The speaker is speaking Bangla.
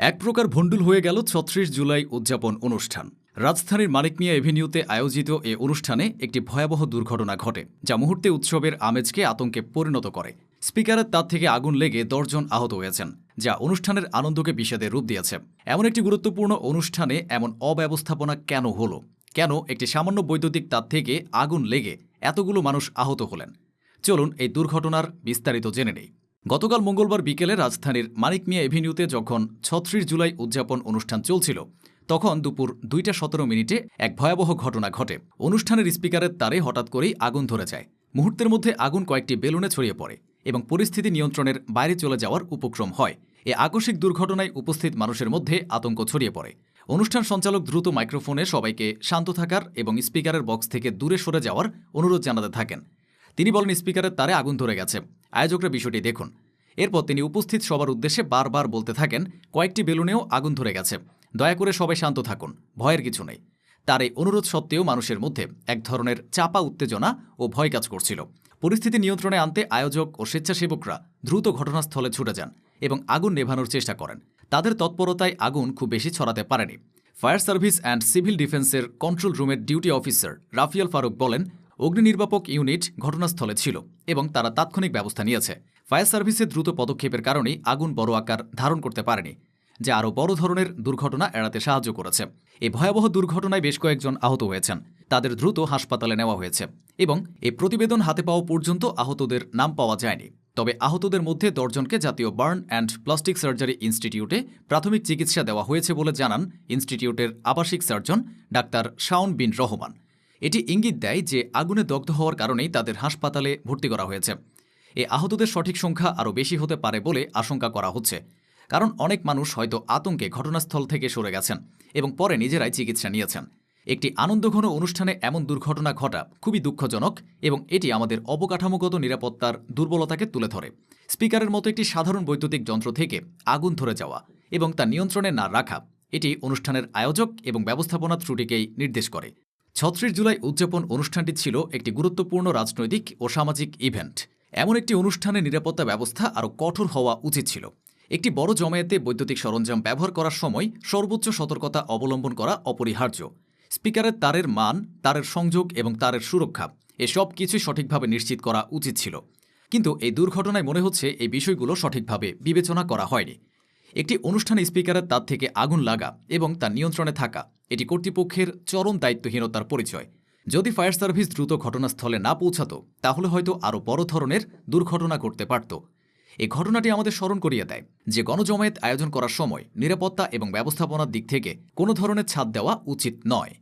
এক প্রকার ভণ্ডুল হয়ে গেল ৩৬ জুলাই উদযাপন অনুষ্ঠান। রাজধানীর মানিক মিয়া এভিনিউতে আয়োজিত এ অনুষ্ঠানে একটি ভয়াবহ দুর্ঘটনা ঘটে, যা মুহূর্তে উৎসবের আমেজকে আতঙ্কে পরিণত করে। স্পিকারের তার থেকে আগুন লেগে ১০ জন আহত হয়েছেন, যা অনুষ্ঠানের আনন্দকে বিষাদের রূপ দিয়েছে। এমন একটি গুরুত্বপূর্ণ অনুষ্ঠানে এমন অব্যবস্থাপনা কেন হলো? কেন একটি সামান্য বৈদ্যুতিক তার থেকে আগুন লেগে এতগুলো মানুষ আহত হলেন? চলুন এই দুর্ঘটনার বিস্তারিত জেনে নেই। গতকাল মঙ্গলবার বিকেলে রাজধানীর মানিক মিয়া এভিনিউতে যখন ৩৬ জুলাই উদযাপন অনুষ্ঠান চলছিল, তখন দুপুর ২টা ১৭ এক ভয়াবহ ঘটনা ঘটে। অনুষ্ঠানের স্পিকারের তারে হঠাৎ করেই আগুন ধরে যায়। মুহূর্তের মধ্যে আগুন কয়েকটি বেলুনে ছড়িয়ে পড়ে এবং পরিস্থিতি নিয়ন্ত্রণের বাইরে চলে যাওয়ার উপক্রম হয়। এ আকস্মিক দুর্ঘটনায় উপস্থিত মানুষের মধ্যে আতঙ্ক ছড়িয়ে পড়ে। অনুষ্ঠান সঞ্চালক দ্রুত মাইক্রোফোনে সবাইকে শান্ত থাকার এবং স্পিকারের বক্স থেকে দূরে সরে যাওয়ার অনুরোধ জানাতে থাকেন। তিনি বলেন, স্পিকারের তারে আগুন ধরে গেছে, আয়োজকরা বিষয়টি দেখুন। এরপর তিনি উপস্থিত সবার উদ্দেশ্যে বারবার বলতে থাকেন, কয়েকটি বেলুনেও আগুন ধরে গেছে, দয়া করে সবাই শান্ত থাকুন, ভয়ের কিছু নেই। তার এই অনুরোধ সত্ত্বেও মানুষের মধ্যে এক ধরনের চাপা উত্তেজনা ও ভয় কাজ করছিল। পরিস্থিতি নিয়ন্ত্রণে আনতে আয়োজক ও স্বেচ্ছাসেবকরা দ্রুত ঘটনাস্থলে ছুটে যান এবং আগুন নেভানোর চেষ্টা করেন। তাদের তৎপরতায় আগুন খুব বেশি ছড়াতে পারেনি। ফায়ার সার্ভিস অ্যান্ড সিভিল ডিফেন্সের কন্ট্রোল রুমের ডিউটি অফিসার রাফিয়াল ফারুক বলেন, অগ্নি নির্বাপক ইউনিট ঘটনাস্থলে ছিল এবং তারা তাৎক্ষণিক ব্যবস্থা নিয়েছে। ফায়ার সার্ভিসের দ্রুত পদক্ষেপের কারণেই আগুন বড় আকার ধারণ করতে পারেনি, যা আরও বড় ধরনের দুর্ঘটনা এড়াতে সাহায্য করেছে। এই ভয়াবহ দুর্ঘটনায় বেশ কয়েকজন আহত হয়েছেন, তাদের দ্রুত হাসপাতালে নেওয়া হয়েছে এবং এই প্রতিবেদন হাতে পাওয়া পর্যন্ত আহতদের নাম পাওয়া যায়নি। তবে আহতদের মধ্যে ১০ জনকে জাতীয় বার্ন অ্যান্ড প্লাস্টিক সার্জারি ইনস্টিটিউটে প্রাথমিক চিকিৎসা দেওয়া হয়েছে বলে জানান ইনস্টিটিউটের আবাসিক সার্জন ডাক্তার শাওন বিন রহমান। এটি ইঙ্গিত দেয় যে আগুনে দগ্ধ হওয়ার কারণেই তাদের হাসপাতালে ভর্তি করা হয়েছে। এ আহতদের সঠিক সংখ্যা আরও বেশি হতে পারে বলে আশঙ্কা করা হচ্ছে, কারণ অনেক মানুষ হয়তো আতঙ্কে ঘটনাস্থল থেকে সরে গেছেন এবং পরে নিজেরাই চিকিৎসা নিয়েছেন। একটি আনন্দঘন অনুষ্ঠানে এমন দুর্ঘটনা ঘটা খুবই দুঃখজনক এবং এটি আমাদের অবকাঠামোগত নিরাপত্তার দুর্বলতাকে তুলে ধরে। স্পিকারের মতো একটি সাধারণ বৈদ্যুতিক যন্ত্র থেকে আগুন ধরে যাওয়া এবং তা নিয়ন্ত্রণে না রাখা, এটি অনুষ্ঠানের আয়োজক এবং ব্যবস্থাপনা ত্রুটিকেই নির্দেশ করে। ৩৬ জুলাই উদযাপন অনুষ্ঠানটি ছিল একটি গুরুত্বপূর্ণ রাজনৈতিক ও সামাজিক ইভেন্ট। এমন একটি অনুষ্ঠানে নিরাপত্তা ব্যবস্থা আরও কঠোর হওয়া উচিত ছিল। একটি বড় জমায়েতে বৈদ্যুতিক সরঞ্জাম ব্যবহার করার সময় সর্বোচ্চ সতর্কতা অবলম্বন করা অপরিহার্য। স্পিকারের তারের মান, তারের সংযোগ এবং তারের সুরক্ষা, এসব কিছুই সঠিকভাবে নিশ্চিত করা উচিত ছিল। কিন্তু এই দুর্ঘটনায় মনে হচ্ছে এই বিষয়গুলো সঠিকভাবে বিবেচনা করা হয়নি। একটি অনুষ্ঠানে স্পিকারের তার থেকে আগুন লাগা এবং তার নিয়ন্ত্রণে থাকা, এটি কর্তৃপক্ষের চরম দায়িত্বহীনতার পরিচয়। যদি ফায়ার সার্ভিস দ্রুত ঘটনাস্থলে না পৌঁছাত, তাহলে হয়তো আরও বড় ধরনের দুর্ঘটনা ঘটতে পারত। এই ঘটনাটি আমাদের স্মরণ করিয়ে দেয় যে গণজমায়েত আয়োজন করার সময় নিরাপত্তা এবং ব্যবস্থাপনার দিক থেকে কোনো ধরনের ছাড় দেওয়া উচিত নয়।